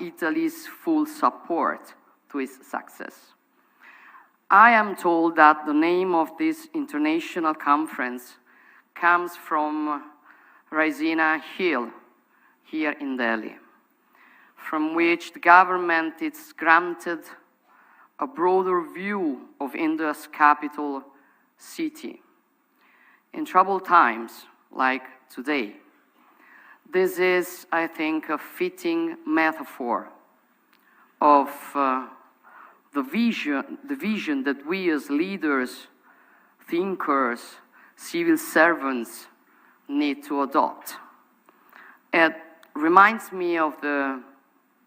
Italy's full support to its success. I am told that the name of this international conference comes from Raisina Hill here in Delhi, from which the government is granted a broader view of India's capital city. In troubled times like today, this is, I think, a fitting metaphor of the vision that we as leaders, thinkers, civil servants need to adopt. It reminds me of the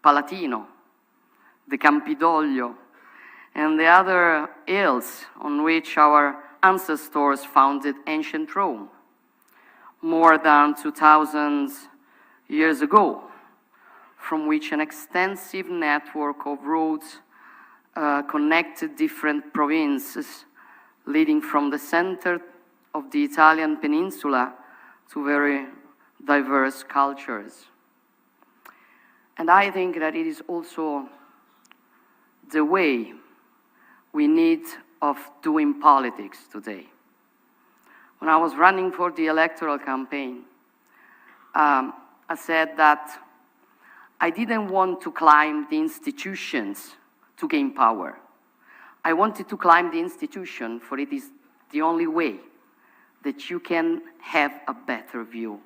Palatino, the Campidoglio, and the other hills on which our ancestors founded ancient Rome more than 2,000 years ago, from which an extensive network of roads connected different provinces, leading from the center of the Italian peninsula to very diverse cultures. And I think that it is also the way we need of doing politics today. When I was running for the electoral campaign, I said that I didn't want to climb the institutions to gain power. I wanted to climb the institution, for it is the only way that you can have a better view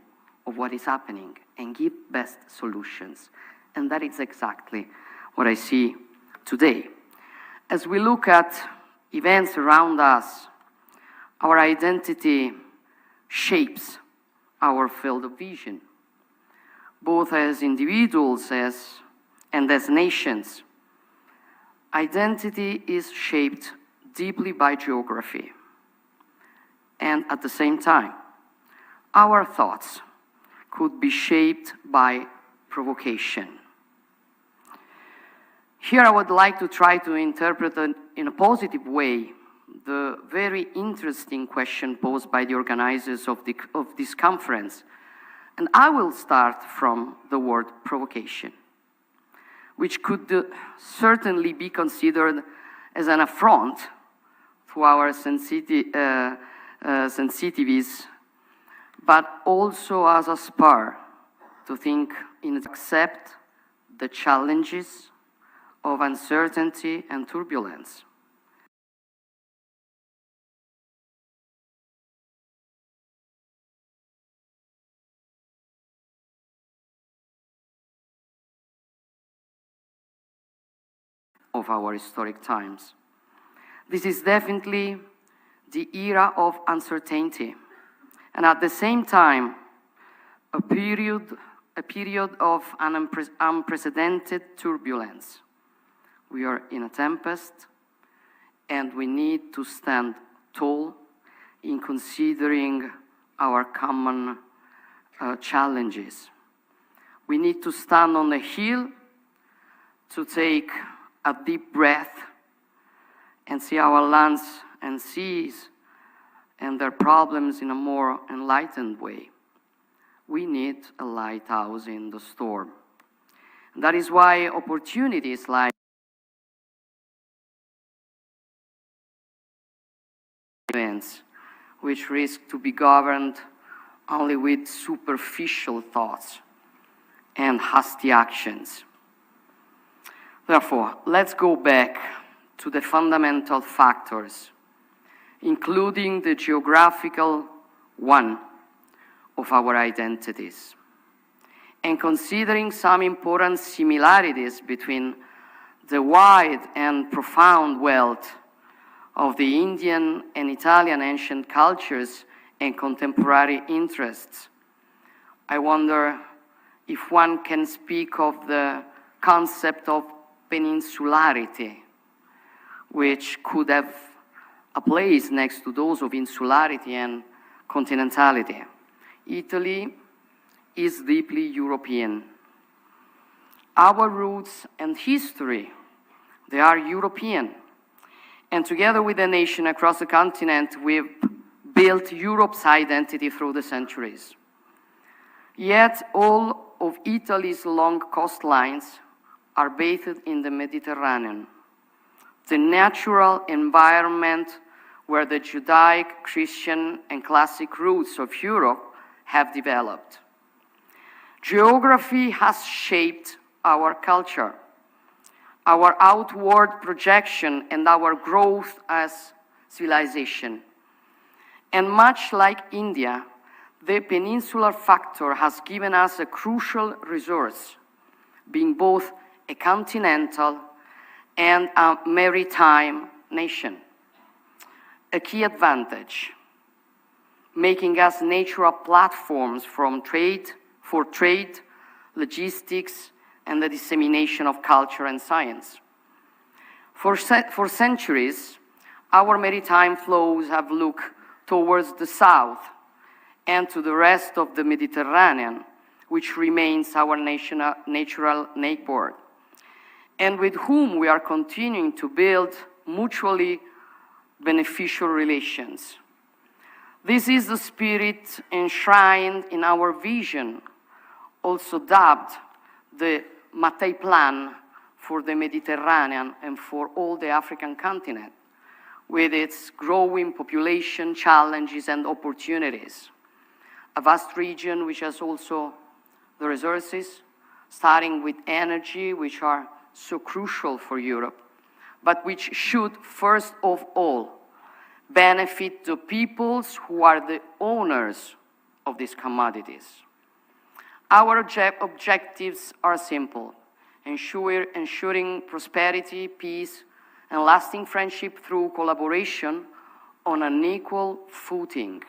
of what is happening and give best solutions. And that is exactly what I see today. As we look at events around us, our identity shapes our field of vision, both as individuals and as nations. Identity is shaped deeply by geography, and at the same time, our thoughts could be shaped by provocation. Here I would like to try to interpret in a positive way the very interesting question posed by the organizers of this conference. And I will start from the word provocation, which could certainly be considered as an affront to our sensitivities, but also as a spur to think and accept the challenges of uncertainty and turbulence. Of our historic times. This is definitely the era of uncertainty, and at the same time, a period of an unprecedented turbulence. We are in a tempest, and we need to stand tall in considering our common challenges. We need to stand on the hill to take a deep breath and see our lands and seas and their problems in a more enlightened way. We need a lighthouse in the storm. And that is why opportunities like events, which risk to be governed only with superficial thoughts and hasty actions. Therefore, let's go back to the fundamental factors, including the geographical one of our identities, and considering some important similarities between the wide and profound wealth of the Indian and Italian ancient cultures and contemporary interests. I wonder if one can speak of the concept of peninsularity, which could have a place next to those of insularity and continentality. Italy is deeply European. Our roots and history, they are European. And together with the nation across the continent, we've built Europe's identity through the centuries. Yet all of Italy's long coastlines are bathed in the Mediterranean, the natural environment where the Judaic, Christian, and classic roots of Europe have developed. Geography has shaped our culture, our outward projection, and our growth as civilization. And much like India, the peninsular factor has given us a crucial resource, being both a continental and a maritime nation. A key advantage, making us natural platforms for trade, logistics, and the dissemination of culture and science. For centuries, our maritime flows have looked towards the south and to the rest of the Mediterranean, which remains our natural neighbor, and with whom we are continuing to build mutually beneficial relations. This is the spirit enshrined in our vision, also dubbed the Mattei Plan for the Mediterranean and for all the African continent, with its growing population, challenges, and opportunities. A vast region which has also the resources, starting with energy, which are so crucial for Europe, but which should, first of all, benefit the peoples who are the owners of these commodities. Our objectives are simple: ensuring prosperity, peace, and lasting friendship through collaboration on an equal footing.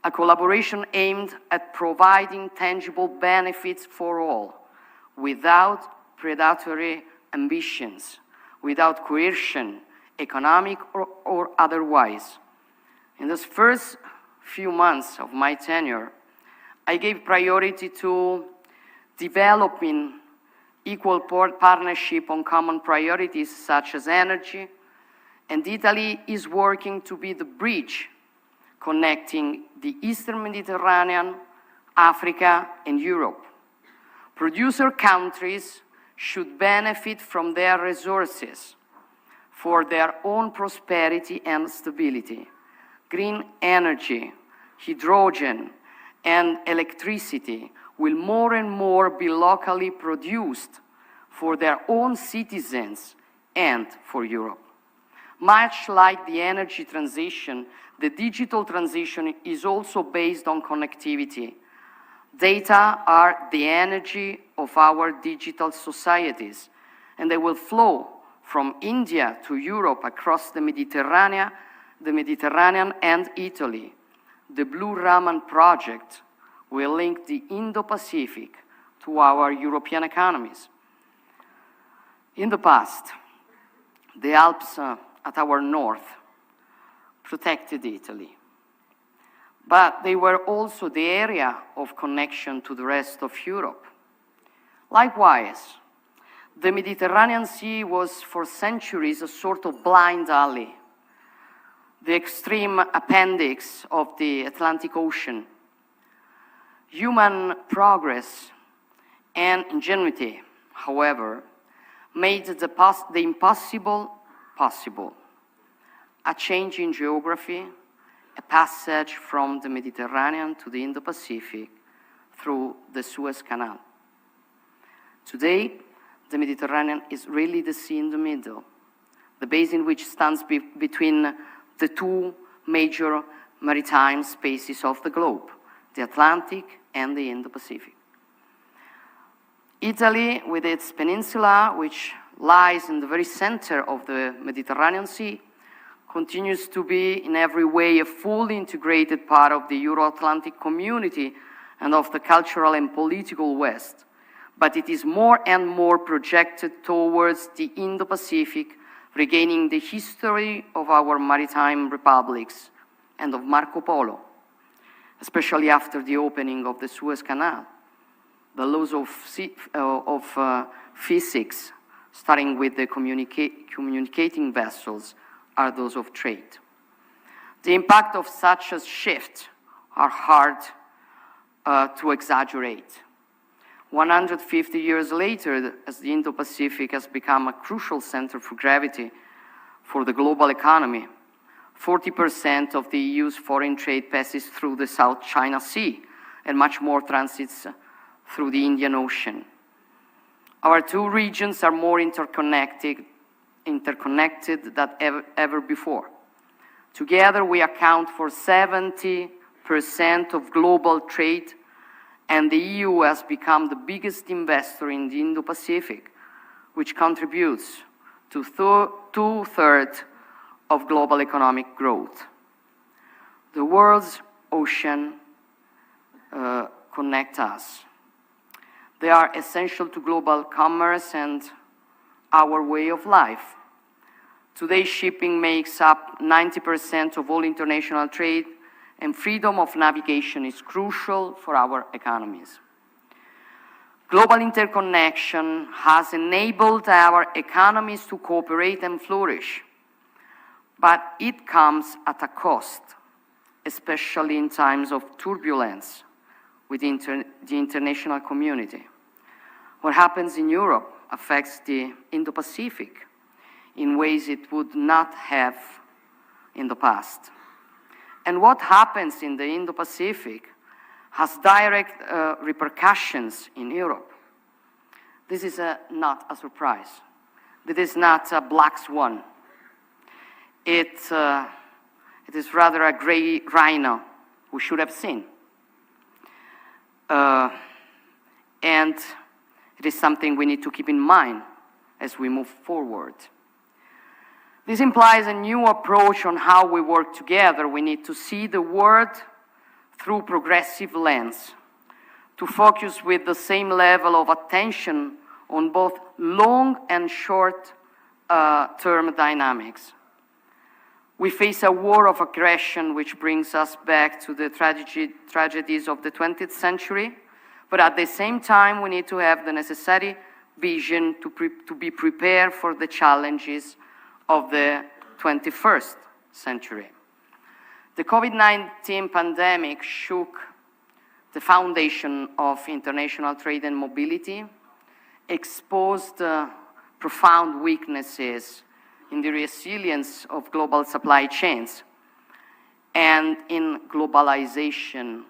A collaboration aimed at providing tangible benefits for all, without predatory ambitions, without coercion, economic or otherwise. In those first few months of my tenure, I gave priority to developing equal partnership on common priorities such as energy, and Italy is working to be the bridge connecting the Eastern Mediterranean, Africa, and Europe. Producer countries should benefit from their resources for their own prosperity and stability. Green energy, hydrogen, and electricity will more and more be locally produced for their own citizens and for Europe. Much like the energy transition, the digital transition is also based on connectivity. Data are the energy of our digital societies, and they will flow from India to Europe across the Mediterranean and Italy. The Blue Raman project will link the Indo-Pacific to our European economies. In the past, the Alps at our north protected Italy, but they were also the area of connection to the rest of Europe. Likewise, the Mediterranean Sea was for centuries a sort of blind alley, the extreme appendix of the Atlantic Ocean. Human progress and ingenuity, however, made the impossible possible. A change in geography, a passage from the Mediterranean to the Indo-Pacific through the Suez Canal. Today, the Mediterranean is really the sea in the middle, the basin which stands between the two major maritime spaces of the globe, the Atlantic and the Indo-Pacific. Italy, with its peninsula, which lies in the very center of the Mediterranean Sea, continues to be in every way a fully integrated part of the Euro-Atlantic community and of the cultural and political West. But it is more and more projected towards the Indo-Pacific, regaining the history of our maritime republics and of Marco Polo, especially after the opening of the Suez Canal. The laws of physics, starting with the communicating vessels, are those of trade. The impact of such a shift are hard to exaggerate. 150 years later, as the Indo-Pacific has become a crucial center for gravity for the global economy, 40% of the EU's foreign trade passes through the South China Sea, and much more transits through the Indian Ocean. Our two regions are more interconnected than ever before. Together, we account for 70% of global trade, and the EU has become the biggest investor in the Indo-Pacific, which contributes to two-thirds of global economic growth. The world's oceans connect us. They are essential to global commerce and our way of life. Today, shipping makes up 90% of all international trade, and freedom of navigation is crucial for our economies. Global interconnection has enabled our economies to cooperate and flourish, but it comes at a cost, especially in times of turbulence within the international community. What happens in Europe affects the Indo-Pacific in ways it would not have in the past. And what happens in the Indo-Pacific has direct repercussions in Europe. This is not a surprise. This is not a black swan. It is rather a gray rhino we should have seen. And it is something we need to keep in mind as we move forward. This implies a new approach on how we work together. We need to see the world through progressive lens, to focus with the same level of attention on both long and short-term dynamics. We face a war of aggression which brings us back to the tragedies of the 20th century, but at the same time we need to have the necessary vision to be prepared for the challenges of the 21st century. The COVID-19 pandemic shook the foundation of international trade and mobility, exposed profound weaknesses in the resilience of global supply chains and in globalization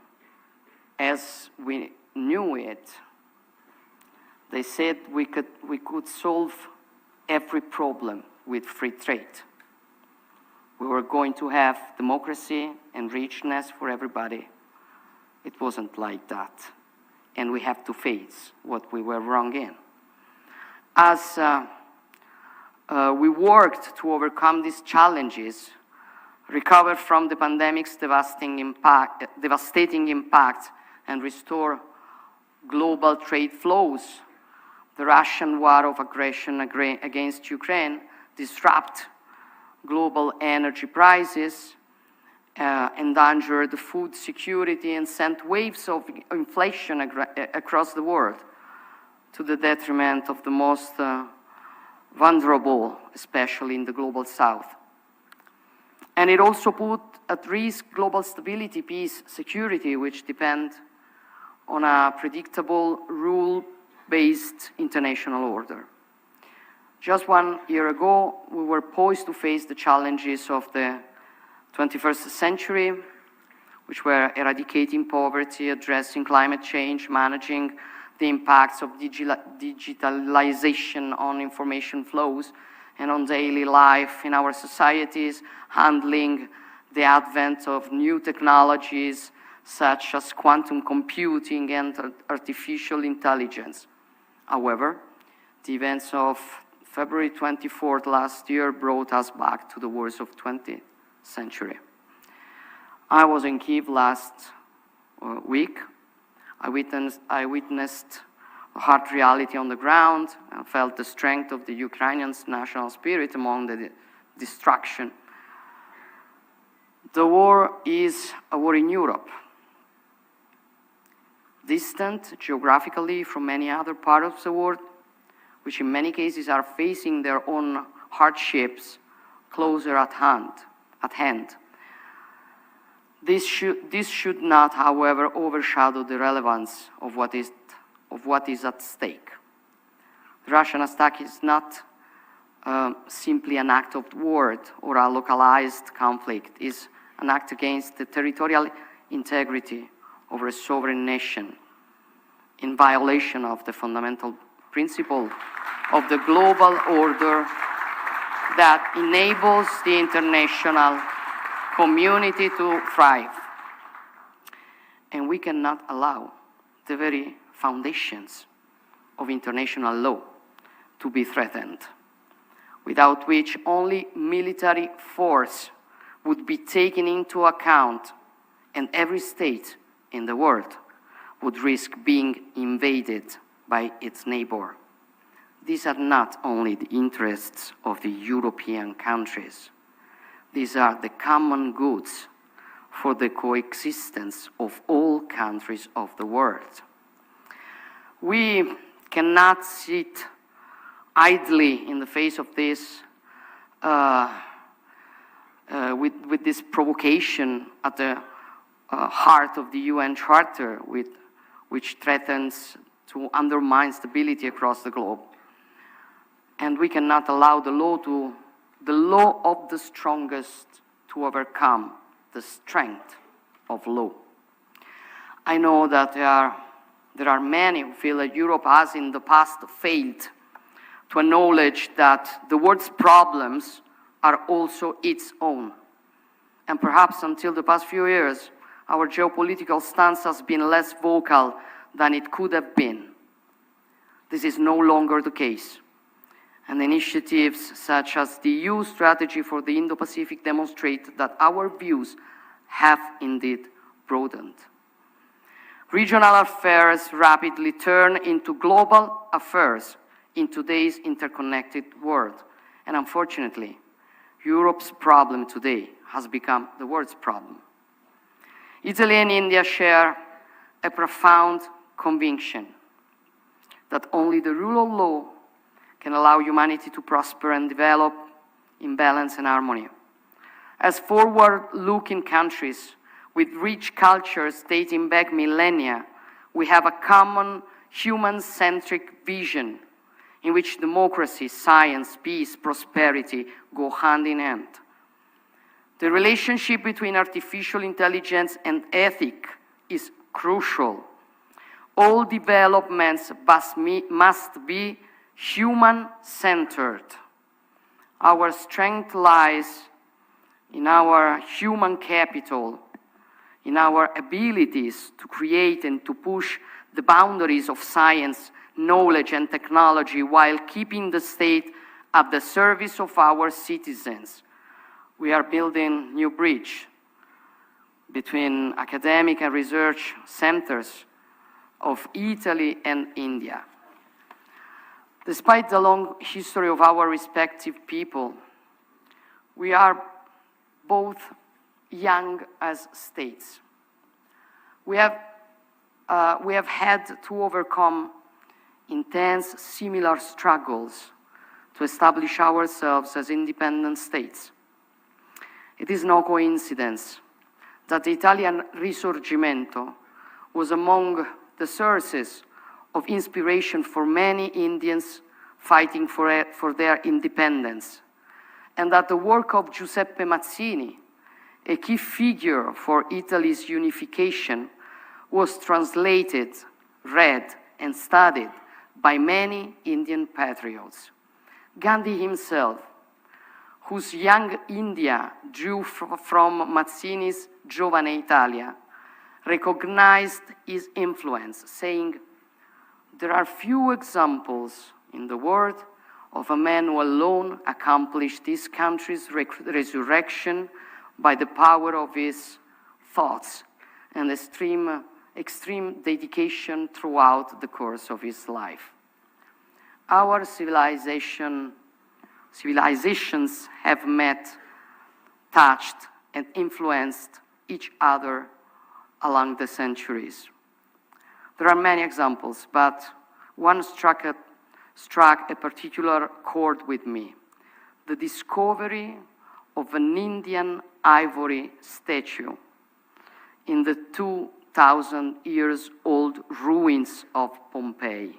as we knew it. They said we could solve every problem with free trade. We were going to have democracy and richness for everybody. It wasn't like that. And we have to face what we were wrong in. As we worked to overcome these challenges, recover from the pandemic's devastating impact, and restore global trade flows, the Russian war of aggression against Ukraine disrupt global energy prices, endangered food security, and sent waves of inflation across the world to the detriment of the most vulnerable, especially in the global south. And it also put at risk global stability, peace, security, which depend on a predictable, rule-based international order. Just 1 year ago, we were poised to face the challenges of the 21st century, which were eradicating poverty, addressing climate change, managing the impacts of digitalization on information flows and on daily life in our societies, handling the advent of new technologies such as quantum computing and artificial intelligence. However, the events of February 24th last year brought us back to the wars of 20th century. I was in Kyiv last week. I witnessed a hard reality on the ground. I felt the strength of the Ukrainians' national spirit among the destruction. The war is a war in Europe, distant geographically from many other parts of the world, which in many cases are facing their own hardships closer at hand. This should not, however, overshadow the relevance of what it of what is at stake. The Russian attack is not simply an act of war or a localized conflict. It is an act against the territorial integrity of a sovereign nation in violation of the fundamental principle of the global order that enables the international community to thrive. And we cannot allow the very foundations of international law to be threatened, without which only military force would be taken into account, and every state in the world would risk being invaded by its neighbor. These are not only the interests of the European countries. These are the common goods for the coexistence of all countries of the world. We cannot sit idly in the face of this with this provocation at the heart of the UN Charter, which threatens to undermine stability across the globe. And we cannot allow the law of the strongest to overcome the strength of law. I know that there are many who feel that Europe has in the past failed to acknowledge that the world's problems are also its own. And perhaps until the past few years, our geopolitical stance has been less vocal than it could have been. This is no longer the case. And initiatives such as the EU strategy for the Indo-Pacific demonstrate that our views have indeed broadened. Regional affairs rapidly turn into global affairs in today's interconnected world. And unfortunately, Europe's problem today has become the world's problem. Italy and India share a profound conviction that only the rule of law can allow humanity to prosper and develop in balance and harmony. As forward-looking countries with rich cultures dating back millennia, we have a common human-centric vision in which democracy, science, peace, prosperity go hand in hand. The relationship between artificial intelligence and ethics is crucial. All developments must be human-centered. Our strength lies in our human capital, in our abilities to create and to push the boundaries of science, knowledge, and technology while keeping the state at the service of our citizens. We are building new bridge between academic and research centers of Italy and India. Despite the long history of our respective people, we are both young as states. We have had to overcome intense similar struggles to establish ourselves as independent states. It is no coincidence that the Italian Risorgimento was among the sources of inspiration for many Indians fighting for their independence, and that the work of Giuseppe Mazzini, a key figure for Italy's unification, was translated, read, and studied by many Indian patriots. Gandhi himself, whose Young India drew from Mazzini's Giovane Italia, recognized his influence, saying, "There are few examples in the world of a man who alone accomplished this country's resurrection by the power of his thoughts and extreme dedication throughout the course of his life." Our civilizations have met, touched, and influenced each other along the centuries. There are many examples, but one struck a particular chord with me: the discovery of an Indian ivory statue in the 2,000 years old ruins of Pompeii.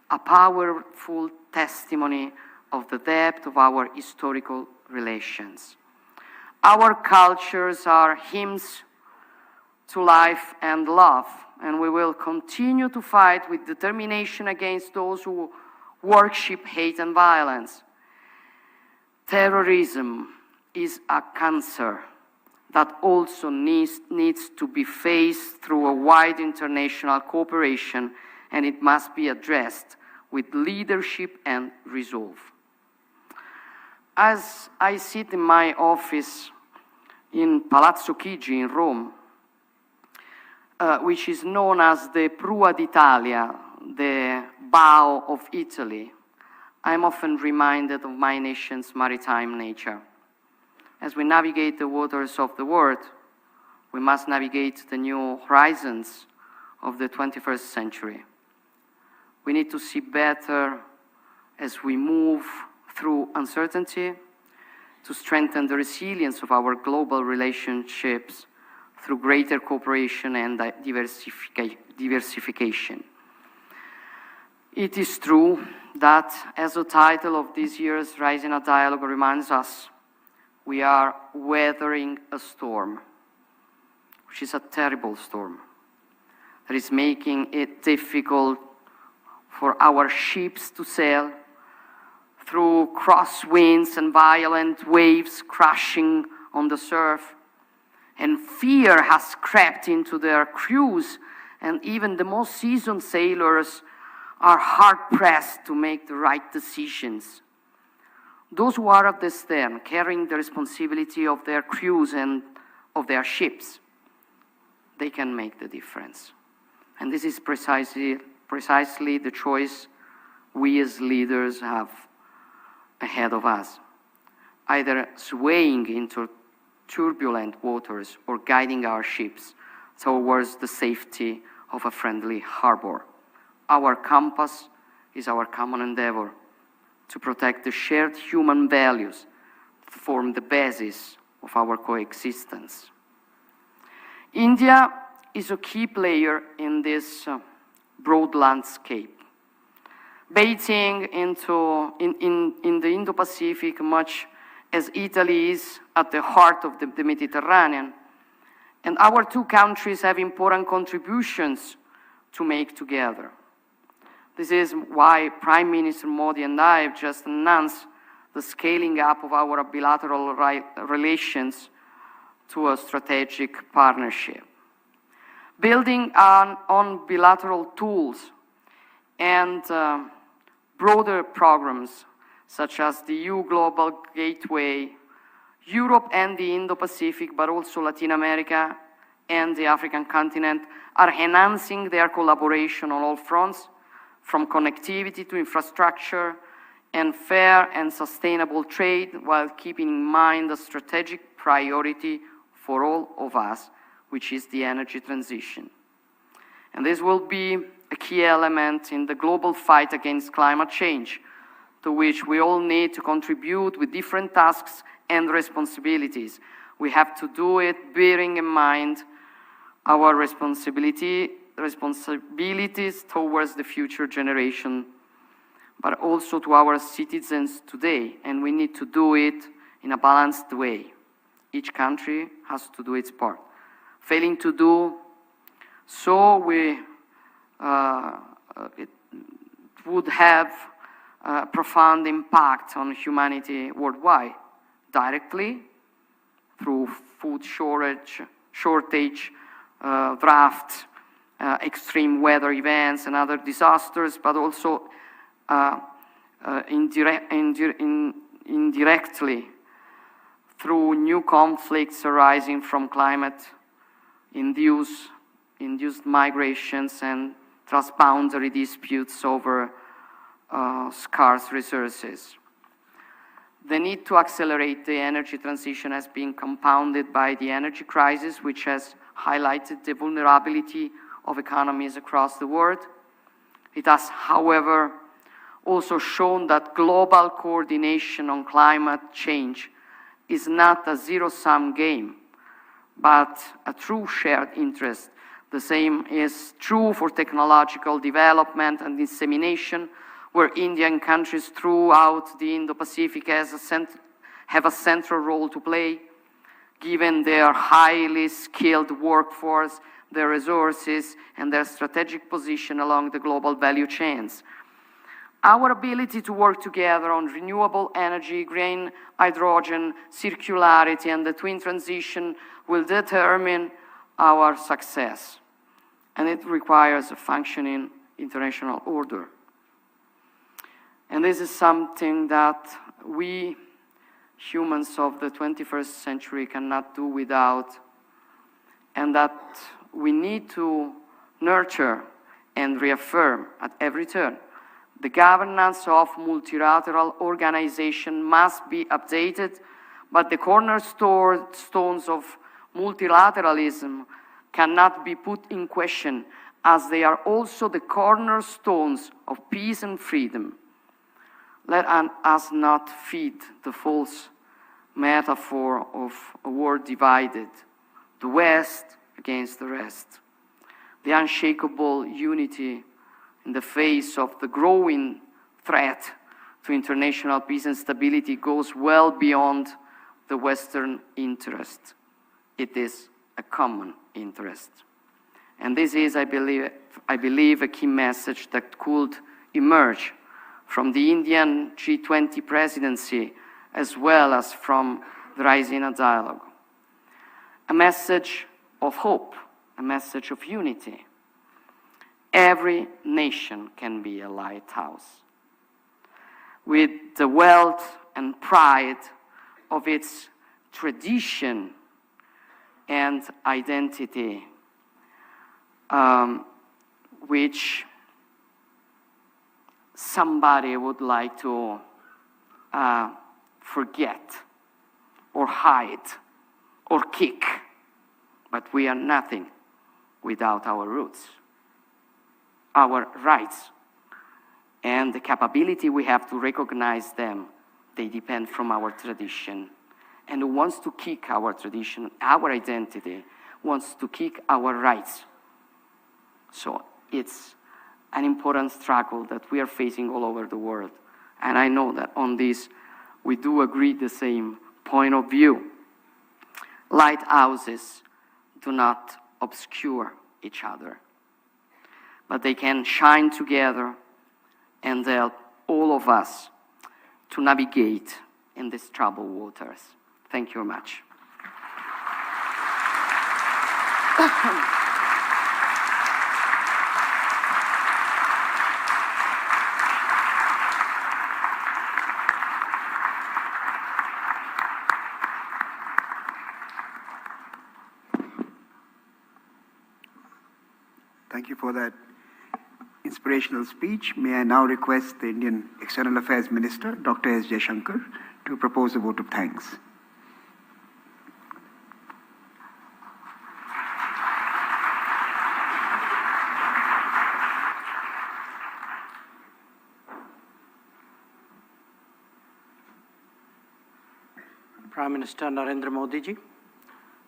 A powerful testimony of the depth of our historical relations. Our cultures are hymns to life and love, and we will continue to fight with determination against those who worship hate and violence. Terrorism is a cancer that also needs to be faced through a wide international cooperation, and it must be addressed with leadership and resolve. As I sit in my office in Palazzo Chigi in Rome, which is known as the Prua d'Italia, the bow of Italy, I'm often reminded of my nation's maritime nature. As we navigate the waters of the world, we must navigate the new horizons of the 21st century. We need to see better as we move through uncertainty, to strengthen the resilience of our global relationships through greater cooperation and diversification. It is true that, as the title of this year's Raisina Dialogue reminds us, we are weathering a storm, which is a terrible storm, that is making it difficult for our ships to sail through crosswinds and violent waves crashing on the surf. And fear has crept into their crews, and even the most seasoned sailors are hard-pressed to make the right decisions. Those who are at the stern, carrying the responsibility of their crews and of their ships, they can make the difference. And this is precisely the choice we as leaders have ahead of us, either swaying into turbulent waters or guiding our ships towards the safety of a friendly harbor. Our compass is our common endeavor to protect the shared human values that form the basis of our coexistence. India is a key player in this broad landscape, bathing in the Indo-Pacific much as Italy is at the heart of the Mediterranean. And our two countries have important contributions to make together. This is why Prime Minister Modi and I have just announced the scaling up of our bilateral relations to a strategic partnership. Building on bilateral tools and broader programs such as the EU Global Gateway, Europe and the Indo-Pacific, but also Latin America and the African continent are enhancing their collaboration on all fronts, from connectivity to infrastructure and fair and sustainable trade, while keeping in mind the strategic priority for all of us, which is the energy transition. And this will be a key element in the global fight against climate change, to which we all need to contribute with different tasks and responsibilities. We have to do it bearing in mind our responsibilities towards the future generation, but also to our citizens today, and we need to do it in a balanced way. Each country has to do its part. Failing to do so, it would have a profound impact on humanity worldwide, directly through food shortage, drought, extreme weather events and other disasters, but also indirectly through new conflicts arising from climate-induced migrations and transboundary disputes over scarce resources. The need to accelerate the energy transition has been compounded by the energy crisis, which has highlighted the vulnerability of economies across the world. It has, however, also shown that global coordination on climate change is not a zero-sum game, but a true shared interest. The same is true for technological development and dissemination, where Indian countries throughout the Indo-Pacific have a central role to play, given their highly skilled workforce, their resources, and their strategic position along the global value chains. Our ability to work together on renewable energy, green hydrogen, circularity, and the twin transition will determine our success. And it requires a functioning international order. And this is something that we, humans of the 21st century, cannot do without, and that we need to nurture and reaffirm at every turn. The governance of multilateral organization must be updated, but the cornerstones of multilateralism cannot be put in question, as they are also the cornerstones of peace and freedom. Let us not feed the false metaphor of a world divided, the West against the rest. The unshakable unity in the face of the growing threat to international peace and stability goes well beyond the Western interest. It is a common interest. And this is, I believe, a key message that could emerge from the Indian G20 presidency, as well as from the Raisina Dialogue. A message of hope, a message of unity. Every nation can be a lighthouse. With the wealth and pride of its tradition and identity, which somebody would like to forget or hide or kick. But we are nothing without our roots, our rights, and the capability we have to recognize them. They depend from our tradition. And who wants to kick our tradition, our identity, wants to kick our rights. So it's an important struggle that we are facing all over the world. And I know that on this, we do agree the same point of view. Lighthouses do not obscure each other, but they can shine together and help all of us to navigate in these troubled waters. Thank you very much. Thank you for that inspirational speech. May I now request the Indian External Affairs Minister, Dr. S. Jaishankar, to propose a vote of thanks. Prime Minister Narendra Modi ji,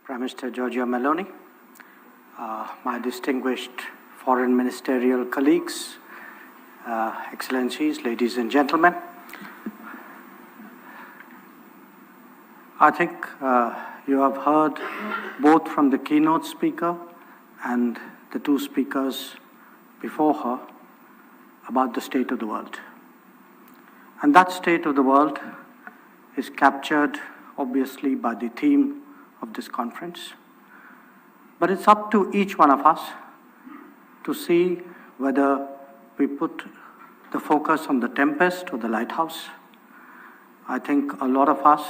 Prime Minister Giorgia Meloni, my distinguished foreign ministerial colleagues, excellencies, ladies and gentlemen. I think you have heard both from the keynote speaker and the two speakers before her about the state of the world. And that state of the world is captured obviously by the theme of this conference. But it's up to each one of us to see whether we put the focus on the tempest or the lighthouse. I think a lot of us,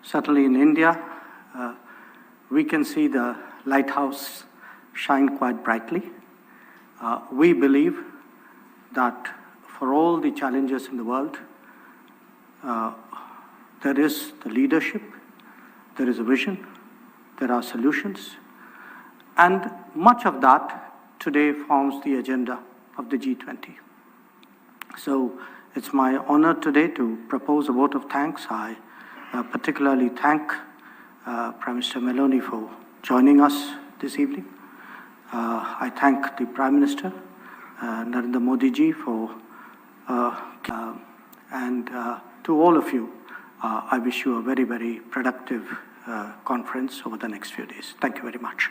certainly in India, we can see the lighthouse shine quite brightly. We believe that for all the challenges in the world, there is the leadership, there is a vision, there are solutions, and much of that today forms the agenda of the G20. So it's my honor today to propose a vote of thanks. I particularly thank Prime Minister Meloni for joining us this evening. I thank the Prime Minister, Narendra Modi ji, for and to all of you, I wish you a very, very productive conference over the next few days. Thank you very much.